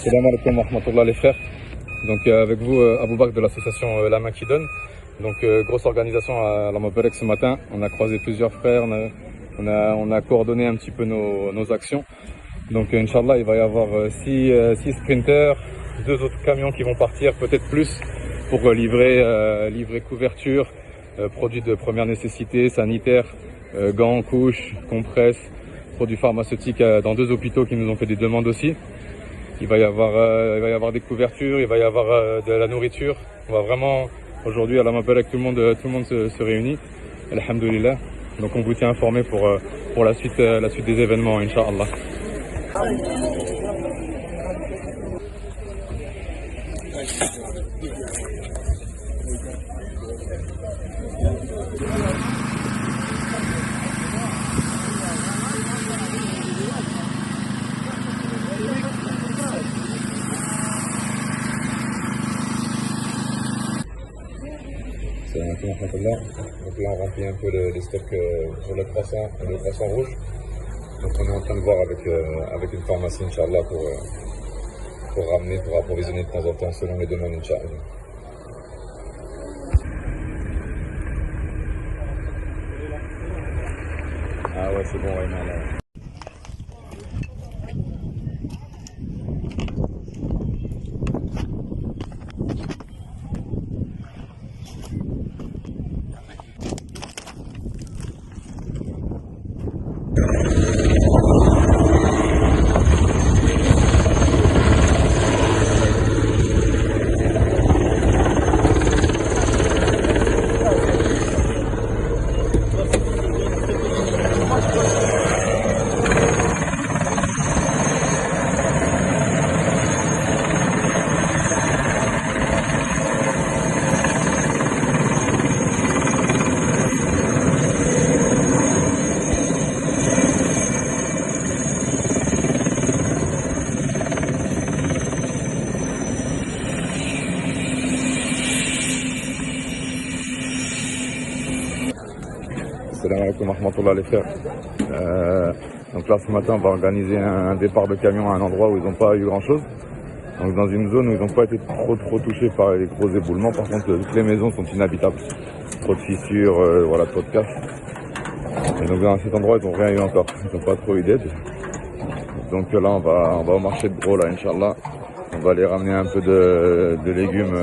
Salam alaikum wa rahmatullah les frères. Donc avec vous Abou Bakr de l'association La Main qui Donne. Donc grosse organisation à la Mobelec ce matin. On a croisé plusieurs frères, on a coordonné un petit peu nos actions. Donc Inch'Allah il va y avoir 6 sprinters, 2 autres camions qui vont partir, peut-être plus, pour livrer couverture, produits de première nécessité, sanitaires, gants, couches, compresses, produits pharmaceutiques dans 2 hôpitaux qui nous ont fait des demandes aussi. Il va y avoir des couvertures, il va y avoir de la nourriture. On va vraiment, aujourd'hui à la Mabelek, tout le monde se réunit. Alhamdulillah. Donc on vous tient informé pour la suite des événements, Inch'Allah. Donc là on remplit un peu les stocks pour le croissant rouge. Donc on est en train de voir avec une pharmacie Inch'Allah pour ramener, pour approvisionner de temps en temps selon les demandes Inch'Allah. Ah ouais c'est bon, ouais, non, là. Salam alaikum wa rahmatullah les frères. Donc là ce matin on va organiser un départ de camion à un endroit où ils n'ont pas eu grand chose. Donc dans une zone où ils n'ont pas été trop touchés par les gros éboulements. Par contre toutes les maisons sont inhabitables. Trop de fissures, voilà, trop de casse. Et donc dans cet endroit ils n'ont rien eu encore. Ils n'ont pas trop eu d'aide. Donc là on va au marché de gros là, Inch'Allah. On va aller ramener un peu de légumes,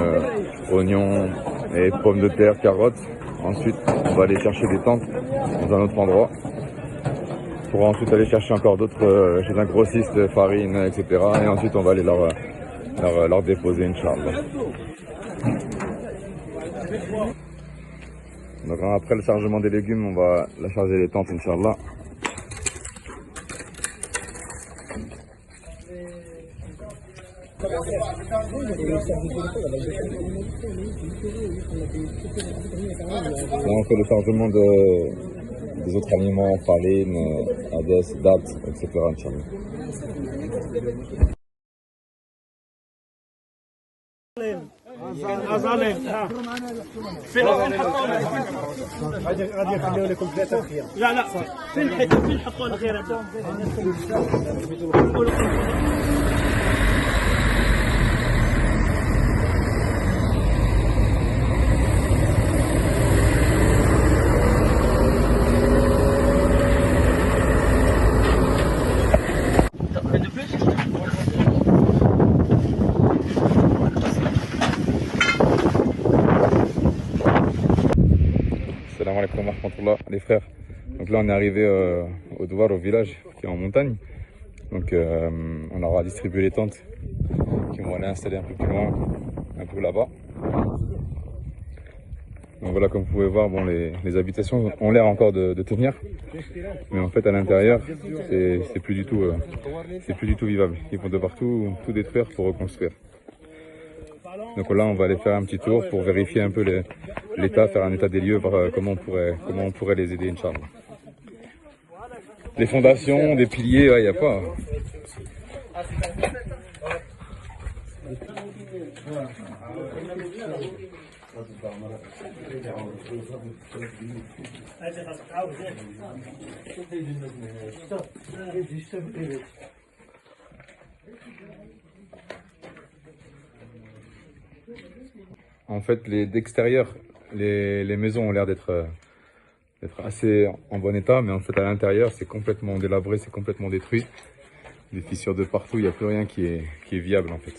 oignons et pommes de terre, carottes. Ensuite, on va aller chercher des tentes dans un autre endroit pour ensuite aller chercher encore d'autres chez un grossiste, farine, etc. Et ensuite, on va aller leur déposer, Inch'Allah. Donc après le chargement des légumes, on va la charger les tentes, Inch'Allah. Là, on fait le chargement des autres aliments, farine, ades, dattes, etc. Inch'Allah. لا لا فين حطوا الخير Salam alaikum wa rahmatullah les frères. Donc là on est arrivé au Douar, au village qui est en montagne. Donc on aura distribué les tentes qui vont aller installer un peu plus loin, un peu là-bas. Donc voilà, comme vous pouvez voir, bon, les habitations ont l'air encore de tenir, mais en fait à l'intérieur c'est plus du tout vivable. Ils vont devoir tout détruire pour reconstruire. Donc là on va aller faire un petit tour pour vérifier un peu l'état, faire un état des lieux, voir comment on pourrait les aider, Inch'Allah. Les fondations, des piliers, il n'y a pas. En fait, d'extérieur, les maisons ont l'air d'être assez en bon état, mais en fait, à l'intérieur, c'est complètement délabré, c'est complètement détruit. Des fissures de partout, il n'y a plus rien qui est viable en fait.